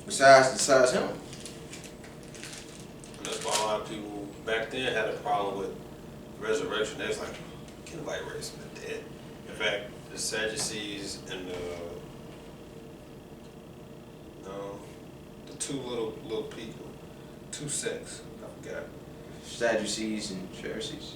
besides him. And that's why a lot of people back then had a problem with resurrection. They was like, can nobody raise from the dead? In fact, the Sadducees and the two little people, two sects, I forgot. Sadducees and Pharisees.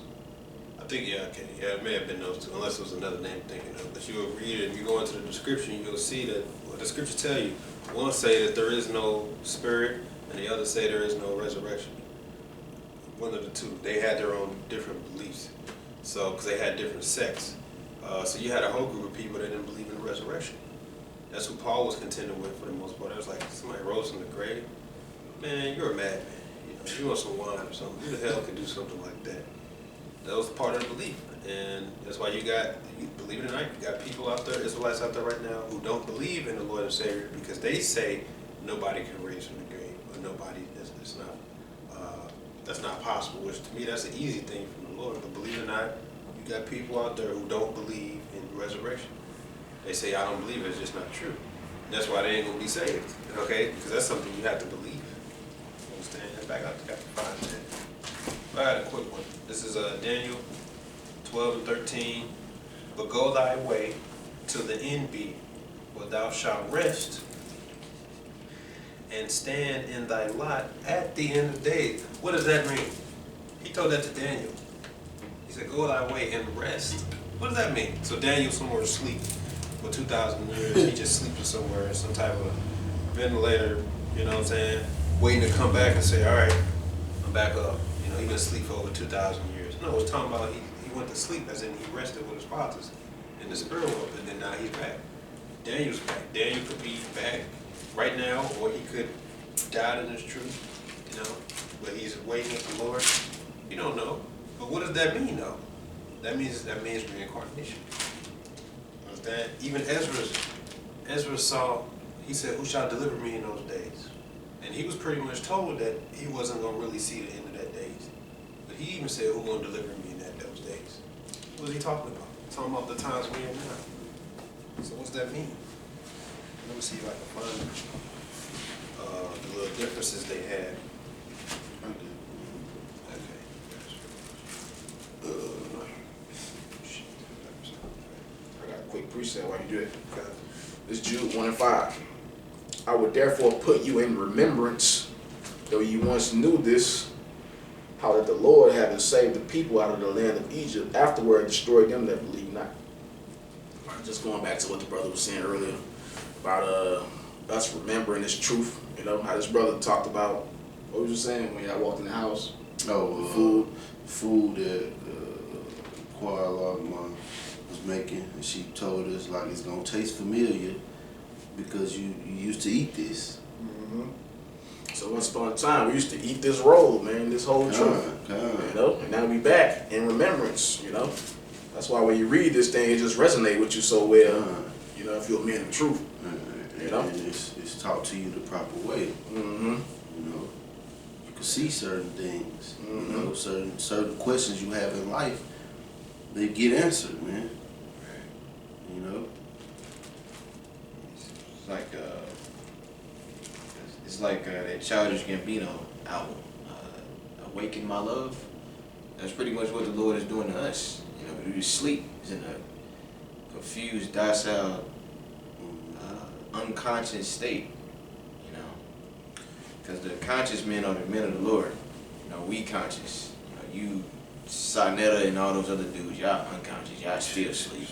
I think, yeah, okay. Yeah, it may have been those two, unless it was another name I'm thinking of. But you will read it, if you go into the description, you'll see that what the scriptures tell you. One say that there is no spirit, and the other say there is no resurrection. One of the two. They had their own different beliefs. So, because they had different sects. So you had a whole group of people that didn't believe in the resurrection. That's who Paul was contending with for the most part. It was like, somebody rose from the grave. Man, you're a madman. You want some wine or something. Who the hell could do something like that? That was part of the belief. And that's why you believe it or not, you got people out there, Israelites out there right now, who don't believe in the Lord and Savior because they say nobody can raise from the grave, or nobody, that's not possible, which to me, that's an easy thing from the Lord. But believe it or not, you got people out there who don't believe in resurrection. They say, I don't believe it, it's just not true. And that's why they ain't gonna be saved, okay? Because that's something you have to believe. You understand? Back out to chapter 5 and 10. I got a quick one. This is Daniel 12 and 13. But go thy way till the end be, where thou shalt rest and stand in thy lot at the end of days. What does that mean? He told that to Daniel. He said, go thy way and rest. What does that mean? So Daniel's somewhere asleep for 2,000 years. He just sleeping somewhere in some type of ventilator, you know what I'm saying? Waiting to come back and say, all right, I'm back up. You know, he been asleep for over 2,000 years. No, it's talking about he went to sleep as in he rested with his fathers in the spirit world, and then now he's back. Daniel's back. Daniel could be back right now, or he could die in his truth, you know, but he's waiting with the Lord. You don't know. But what does that mean, though? That means reincarnation. Understand? Even Ezra saw, he said, who shall deliver me in those days? And he was pretty much told that he wasn't going to really see the end of that days. But he even said, who's going to deliver me in those days? What is he talking about? He's talking about the times we're in now. So what's that mean? Let me see if I can find the little differences they had. I got a quick preset while you do it. This is Jude 1 and 5. I would therefore put you in remembrance, though you once knew this, how that the Lord, having saved the people out of the land of Egypt, afterward destroyed them that believe not. Just going back to what the brother was saying earlier about us remembering this truth. You know, how this brother talked about, what was you saying when y'all walked in the house? Oh, food that Koala was making, and she told us like it's gonna taste familiar because you used to eat this. Mm-hmm. So once upon a time, we used to eat this roll, man, this whole truth. You know, and now we back in remembrance. You know, that's why when you read this thing, it just resonates with you so well. You know, if you're a man of truth. You know, and it's taught to you the proper way. Mm-hmm. You know, you can see certain things. Mm-hmm. You know, certain questions you have in life, they get answered, man. You know, It's like that Childish Gambino album, "Awaken My Love." That's pretty much what the Lord is doing to us. You know, we sleep. He's in a confused, docile, unconscious state. You know, because the conscious men are the men of the Lord. You know, we conscious. You know, you, Sarnetta, and all those other dudes, y'all unconscious. Y'all still sleep.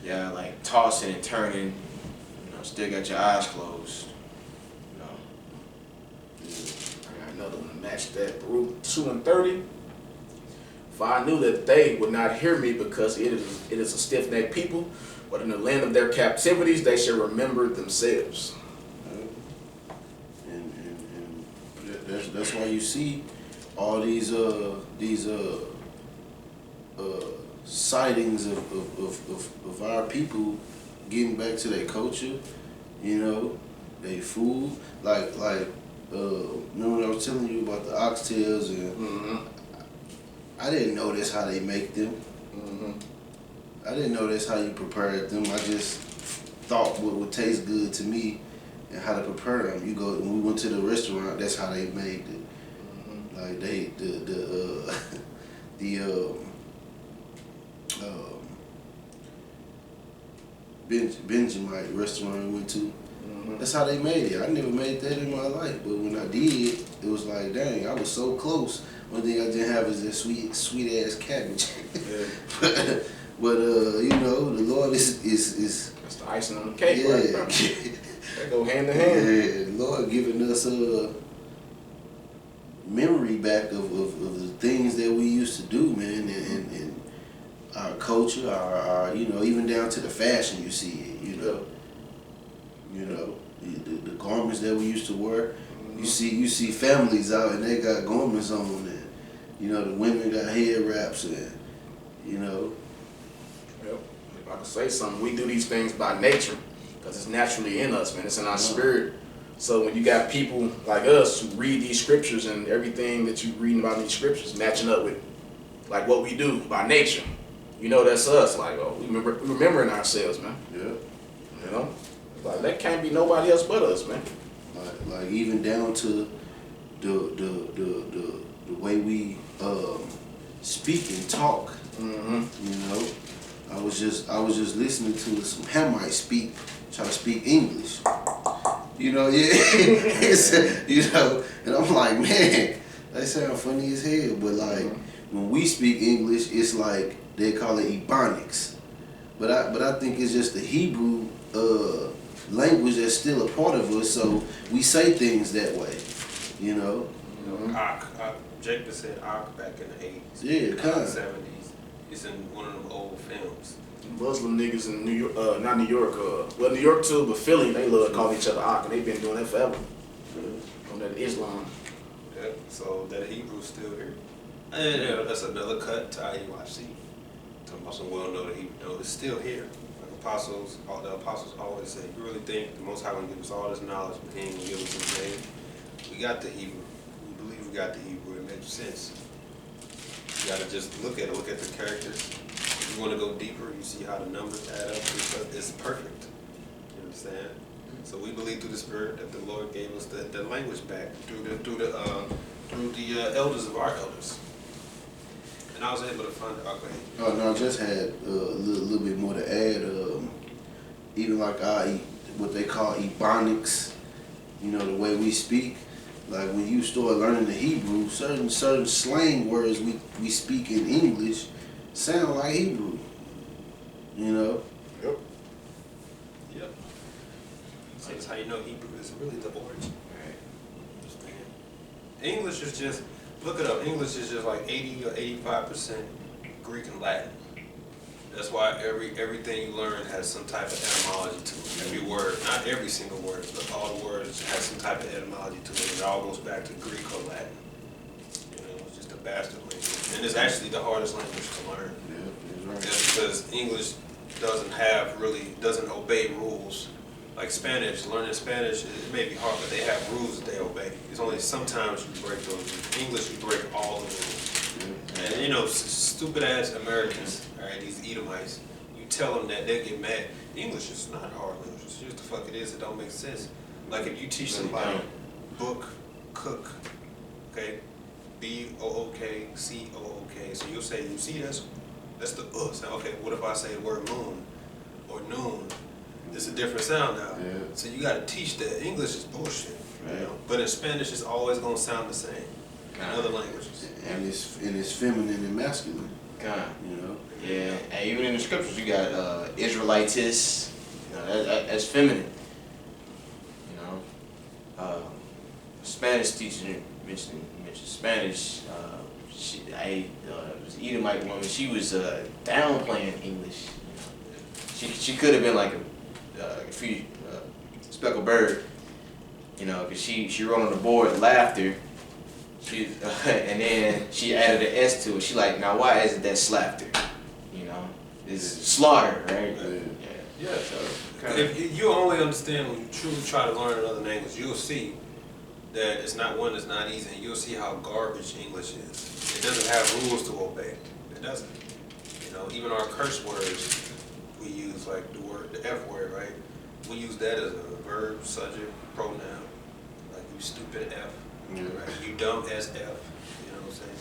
Yeah, like tossing and turning, you know, still got your eyes closed, you know. I got another one to match that. Baruch 2 and 30. For I knew that they would not hear me because it is a stiff-necked people, but in the land of their captivities they shall remember themselves. and that's why you see all these sightings of our people getting back to their culture, you know, their food. Like remember when I was telling you about the oxtails and Mm-hmm. I didn't know that's how they make them. Mm-hmm. I didn't know that's how you prepared them. I just thought what would taste good to me and how to prepare them. You go when we went to the restaurant, that's how they made it. Like they the Benjamin restaurant we went to. That's how they made it. I never made that in my life, but when I did, it was like, dang, I was so close. One thing I didn't have is that sweet ass cabbage. Yeah. but you know, the Lord is That's the icing on the cake, yeah. right? Bro? That go hand in hand. Yeah, the Lord giving us a memory back of the things that we used to do, man, and our culture, our you know, even down to the fashion you see it, you know. You know, the garments that we used to wear. You see families out and they got garments on, and you know the women got hair wraps, and you know. Yep. If I could say something, we do these things by nature because it's naturally in us, man. It's in our spirit. So when you got people like us who read these scriptures and everything that you reading about in these scriptures matching up with like what we do by nature, you know that's us. Like, oh, we remembering ourselves, man. Yeah. You know, like that can't be nobody else but us, man. Like even down to the way we speak and talk. You know, I was just listening to some Hamite try to speak English. You know, yeah, you know, and I'm like, man, they sound funny as hell. But like when we speak English, it's like they call it Ebonics. But I think it's just the Hebrew language that's still a part of us, so we say things that way, you know. Jacob said Ak back in the 80s. Yeah, kinda. 70s. It's in one of them old films. Muslim niggas in New York, not New York, well New York too, but Philly, they love calling each other Ak, and they've been doing that forever. On that Islam. Yeah, so that Hebrew's still here. And yeah, that's another cut to IUIC. Talking about some well-known Hebrew. No, it's still here. All the apostles always say, you really think the Most High gonna give us all this knowledge, but He ain't gonna give us His name? We got the Hebrew. We believe we got the Hebrew. It makes sense. You gotta just look at the characters. If you want to go deeper, you see how the numbers add up. It's perfect. You understand? So we believe through the Spirit that the Lord gave us the language back through the elders of our elders. And I was able to find it. Oh, go ahead. Oh no, I just had a little bit more to add. Even like what they call Ebonics, you know, the way we speak. Like when you start learning the Hebrew, certain slang words we speak in English sound like Hebrew. You know. Yep. Yep. So that's how you know Hebrew is really the origin. Understand? English is just, look it up. English is just like 80 or 85% Greek and Latin. That's why everything you learn has some type of etymology to it. Every word, not every single word, but all the words have some type of etymology to it. It all goes back to Greek or Latin. You know, it's just a bastard language. And it's actually the hardest language to learn. Yeah, that's right. That's because English doesn't obey rules. Like Spanish, learning Spanish, it may be hard, but they have rules that they obey. It's only sometimes you break those rules. English, you break all the rules. And you know, stupid ass Americans, alright, these Edomites, you tell them that, they get mad. English is not hard language. It's just the fuck it is. It don't make sense. Like if you teach somebody book, cook, okay, B-O-O-K, C-O-O-K. So you'll say, you see that's the sound. Okay, what if I say the word moon or noon? It's a different sound now. Yeah. So you gotta teach that. English is bullshit. Right. You know? But in Spanish, it's always gonna sound the same. In other languages. And it's feminine and masculine. God. You know. Yeah, and even in the scriptures you got Israelitis, you know, that's feminine. You know, Spanish teacher mentioned Spanish. It was an Edomite woman. She was downplaying English. You know. She could have been like a speckled bird, you know, because she wrote on the board laughter. And then she added an S to it. She like, now why isn't that slaughter? You know, it's slaughter, right? Yeah. So If you only understand when you truly try to learn another language, you'll see that it's not not easy, and you'll see how garbage English is. It doesn't have rules to obey. It doesn't. You know, even our curse words we use, like the F word, right? we use that as a verb, subject, pronoun. Like you stupid F, Yeah. right? You dumb as F. You know what I'm saying?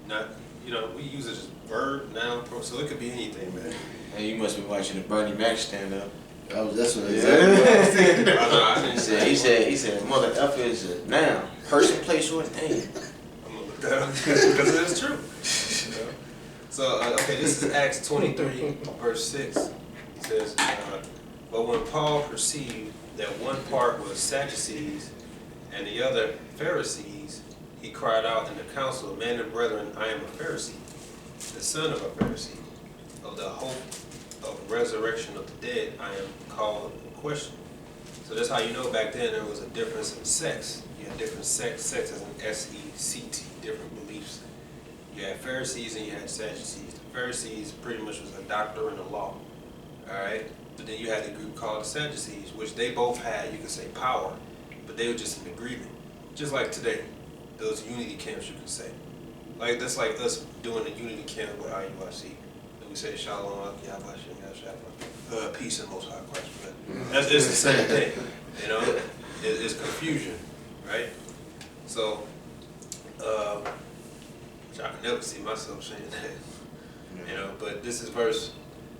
Not, you know, we use it as verb, noun, so it could be anything, man. Hey, you must be watching the Bernie Mac stand up. That's what Yeah. I was thinking. I didn't He said, mother F is a noun, person, place, or name. I'm gonna look that up because it is true. You know? So, okay, this is Acts 23, verse 6. He says, but when Paul perceived that one part was Sadducees and the other Pharisees, he cried out in the council, "Men and brethren, I am a Pharisee, the son of a Pharisee. Of the hope of resurrection of the dead, I am called in question." So that's how you know back then there was a difference in sex. You had different sex as in S-E-C-T, different beliefs. You had Pharisees and you had Sadducees. The Pharisees pretty much was a doctor in the law, all right? But then you had the group called the Sadducees, which they both had, you could say, power, but they were just in agreement. Just like today, those unity camps, you can say. Like, that's like us doing a unity camp with IUIC. And we say, Shalom, Yahweh, peace and most high Christ. That's it's the same thing, you know? It's confusion, right? So, which I can never see myself saying that, you know? But this is verse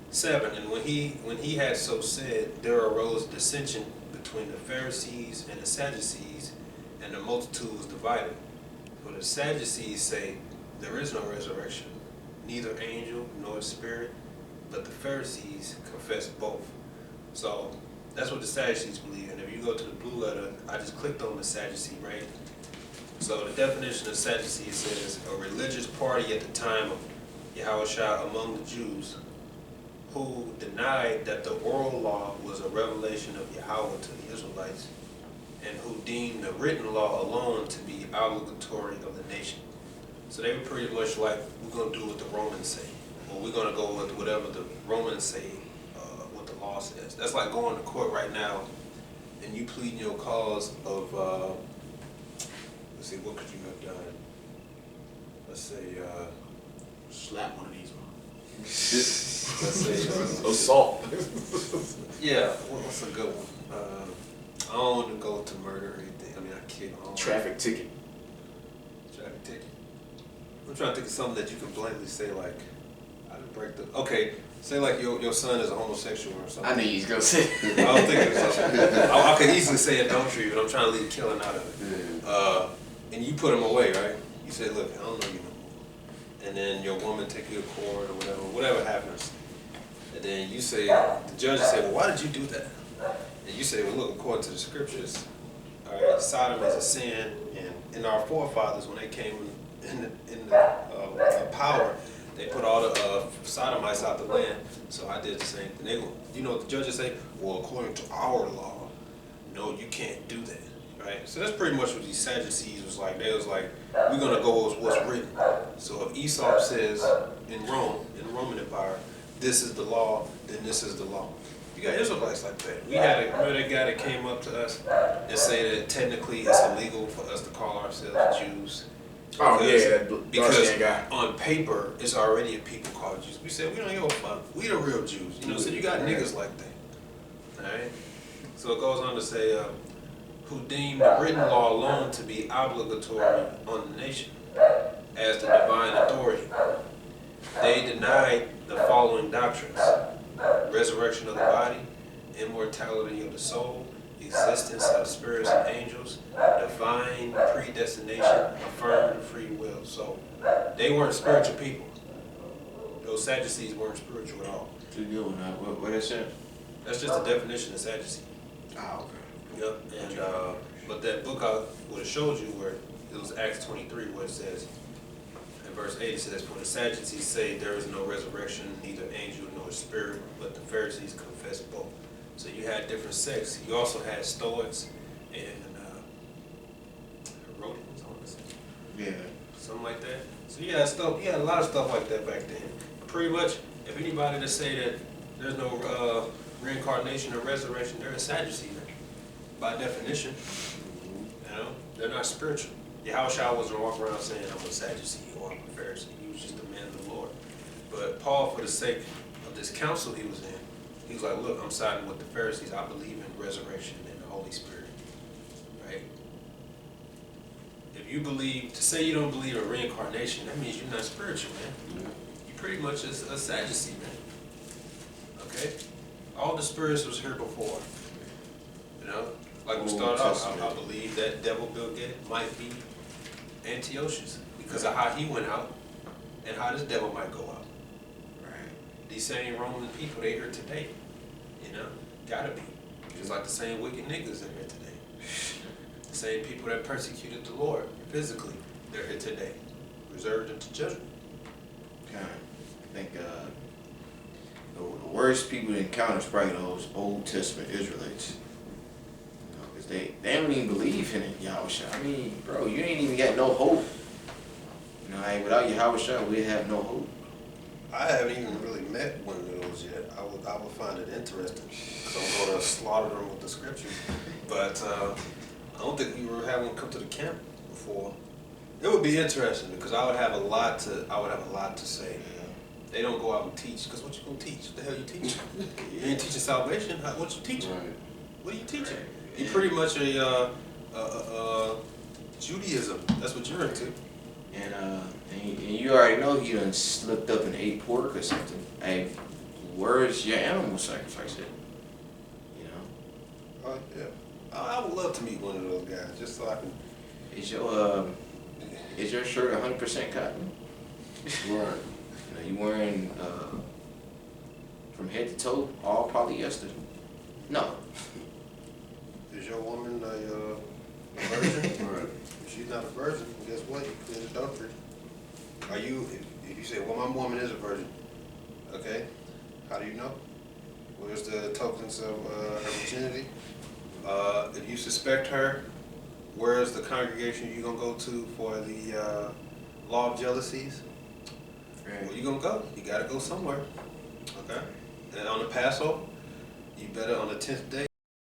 7, and when he had so said, there arose dissension between the Pharisees and the Sadducees, and the multitude was divided. For the Sadducees say, there is no resurrection, neither angel nor spirit, but the Pharisees confess both. So that's what the Sadducees believe. And if you go to the blue letter, I just clicked on the Sadducee, right? So the definition of Sadducee says, a religious party at the time of Yahushua among the Jews who denied that the oral law was a revelation of Yahweh to the Israelites, and who deemed the written law alone to be obligatory of the nation. So they were pretty much like, we're going to do what the Romans say, or we're going to go with whatever the Romans say, what the law says. That's like going to court right now, and you pleading your cause of, let's see, what could you have done? Let's say, Slap one of these. let's say, Assault. yeah, what's a good one? I don't want to go to murder or anything. I mean, I kid. Traffic ticket. Traffic ticket. I'm trying to think of something that you can blatantly say, like, I didn't break the. Okay, say like your son is a homosexual or something. I knew you was gonna say. I was thinking of something. I could easily say adultery, but I'm trying to leave killing out of it. And you put him away, right? You say, look, I don't know you no more. And then your woman take you to court or whatever happens. And then you say, the judge say, well, why did you do that? And you say, well, look, according to the scriptures, all right, Sodom is a sin, and in our forefathers, when they came in the power, they put all the Sodomites out the land. So I did the same thing. You know what the judges say? Well, according to our law, no, you can't do that, right? So that's pretty much what these Sadducees was like. They was like, we're gonna go with what's written. So if Aesop says in Rome, in the Roman Empire, this is the law, then this is the law. You got Israelites like that. We had remember that guy that came up to us and said that technically it's illegal for us to call ourselves Jews. Oh yeah, that Because dark-skinned guy. on paper, it's already a people called Jews. We said we don't give a fuck. We the real Jews. You know, so you got niggas like that. Alright? So it goes on to say, who deemed the written law alone to be obligatory on the nation as the divine authority. They denied the following doctrines: resurrection of the body, immortality of the soul, existence of spirits and angels, divine predestination, affirmative free will. So they weren't spiritual people. Those Sadducees weren't spiritual at all. Too good one. What is that? That's just the definition of Sadducee. Oh, okay. Yep. And but that book I would have showed you where it was Acts 23 where it says in verse 8 it says, for the Sadducees say there is no resurrection, neither angel nor spirit, but the Pharisees confess both. So you had different sects. You also had Stoics and Herodians, I want to say. Yeah. Something like that. So you had stuff. You had a lot of stuff like that back then. Pretty much, if anybody to say that there's no reincarnation or resurrection, they're a Sadducee, by definition. You know, they're not spiritual. Yahushua wasn't walking around saying, I'm a Sadducee or I'm a Pharisee. He was just a man of the Lord. But Paul, for the sake of this council he was in, he was like, look, I'm siding with the Pharisees. I believe in the resurrection and the Holy Spirit, right? If you believe, to say you don't believe in reincarnation, that means you're not spiritual, man. You're pretty much a Sadducee, man. Okay? All the spirits was here before. You know? Like we started off, I believe that devil Bill Gates might be Antiochus because of how he went out and how this devil might go out. Right. These same Roman people, they here today. You know? Gotta be. Just like the same wicked niggas are here today. The same people that persecuted the Lord physically, they're here today. Reserved into judgment. Kind of. I think the worst people to encounter is probably those Old Testament Israelites. You know, because they don't even believe in it, Yahushua. I mean, bro, you ain't even got no hope. You know, like, without Yahushua, we have no hope. I haven't even really met one of those yet. I would find it interesting because I'm going to slaughter them with the scriptures. But I don't think we were having come to the camp before. It would be interesting because I would have a lot to say. They don't go out and teach because what you gonna teach? What the hell you teaching? You ain't teaching salvation. What you teaching? Right. What are you teaching? Right. You're pretty much a Judaism. That's what you're into. And you already know he done slipped up and ate pork or something. Hey, where's your animal sacrifice at? You know? Yeah. I would love to meet one of those guys just so I can. Is your shirt 100% cotton? Right. You know, you wearing from head to toe all polyester? No. Is your woman a virgin? Right. If she's not a virgin, guess what? You commit adultery. Are you? If you say, well, my woman is a virgin, okay? How do you know? Where's the tokens of her virginity? If you suspect her, where's the congregation you gonna go to for the law of jealousies? Where you gonna go? You gotta go somewhere, okay? And on the Passover, you better on the 10th day